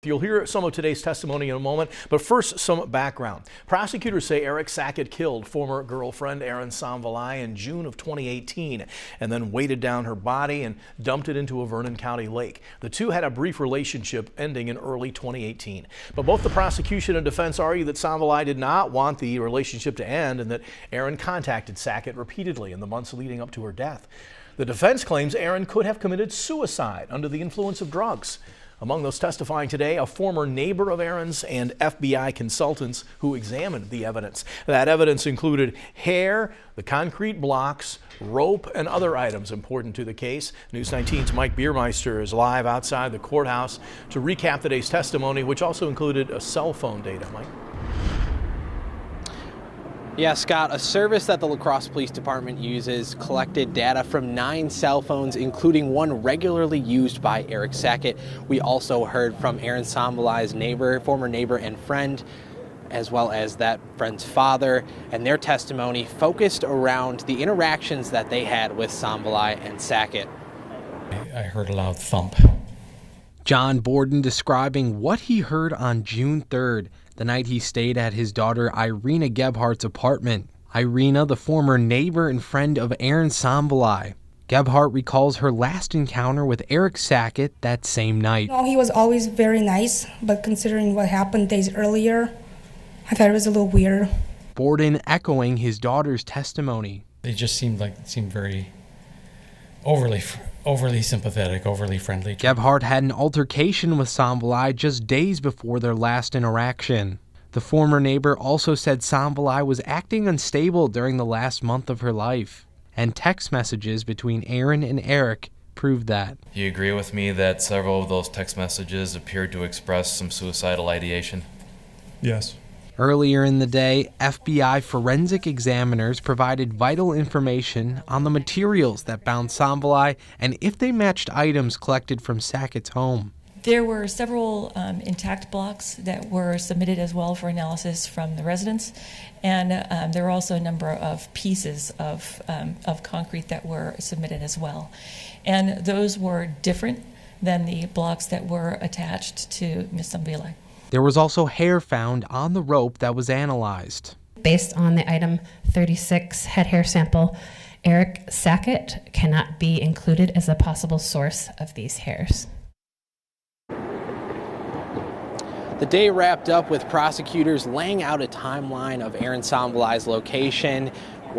You'll hear some of today's testimony in a moment, but first, some background. Prosecutors say Eric Sackett killed former girlfriend Erin in June of 2018 and then weighted down her body and dumped it into a Vernon County lake. The two had a brief relationship ending in early 2018. But both the prosecution and defense argue that Sanvalai did not want the relationship to end and that Erin contacted Sackett repeatedly in the months leading up to her death. The defense claims Erin could have committed suicide under the influence of drugs. Among those testifying today, a former neighbor of Erin's and FBI consultants who examined the evidence. That evidence included hair, the concrete blocks, rope, and other items important to the case. News 19's Mike Biermeister is live outside the courthouse to recap today's testimony, which also included a cell phone data. Mike? Yeah, Scott, a service that the La Crosse Police Department uses collected data from 9 cell phones, including one regularly used by Eric Sackett. We also heard from Erin Sanvalai's neighbor, former neighbor and friend, as well as that friend's father, and their testimony focused around the interactions that they had with Sanvalai and Sackett. I heard a loud thump. John Borden describing what he heard on June 3rd, the night he stayed at his daughter Irina Gebhardt's apartment. Irina, the former neighbor and friend of Erin Sanvalai. Gebhardt recalls her last encounter with Eric Sackett that same night. He was always very nice, but considering what happened days earlier, I thought it was a little weird. Borden echoing his daughter's testimony. It just seemed very overly sympathetic, overly friendly. Gebhardt had an altercation with Sanvalai just days before their last interaction. The former neighbor also said Sanvalai was acting unstable during the last month of her life, and text messages between Erin and Eric proved that. Do you agree with me that several of those text messages appeared to express some suicidal ideation? Yes. Earlier in the day, FBI forensic examiners provided vital information on the materials that bound Sanvalai and if they matched items collected from Sackett's home. There were several intact blocks that were submitted as well for analysis from the residents, and there were also a number of pieces of concrete that were submitted as well. And those were different than the blocks that were attached to Ms. Sanvalai. There was also hair found on the rope that was analyzed. Based on the item 36 head hair sample, Eric Sackett cannot be included as a possible source of these hairs. The day wrapped up with prosecutors laying out a timeline of Erin Sanvalai's location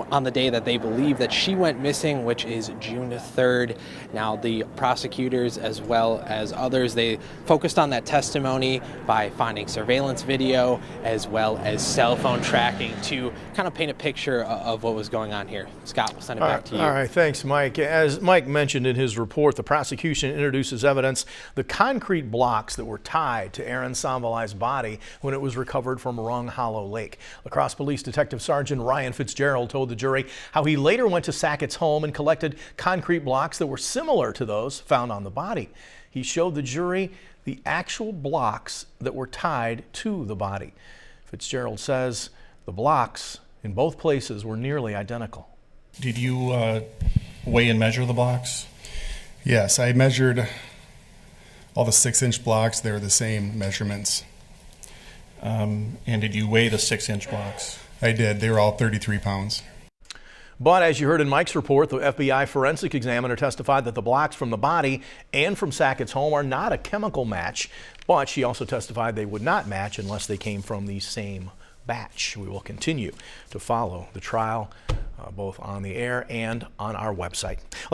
on the day that they believe that she went missing, which is June 3rd. Now, the prosecutors, as well as others, they focused on that testimony by finding surveillance video as well as cell phone tracking to kind of paint a picture of what was going on here. Scott, we'll send it back to you. All right, thanks, Mike. As Mike mentioned in his report, the prosecution introduces evidence the concrete blocks that were tied to Erin Sanvalai's body when it was recovered from Wrung Hollow Lake. La Crosse Police Detective Sergeant Ryan Fitzgerald told the jury how he later went to Sackett's home and collected concrete blocks that were similar to those found on the body. He showed the jury the actual blocks that were tied to the body. Fitzgerald says the blocks in both places were nearly identical. Did you weigh and measure the blocks? Yes, I measured all the 6-inch blocks. They were the same measurements. And did you weigh the 6-inch blocks? I did. They were all 33 pounds. But as you heard in Mike's report, the FBI forensic examiner testified that the blocks from the body and from Sackett's home are not a chemical match, but she also testified they would not match unless they came from the same batch. We will continue to follow the trial both on the air and on our website.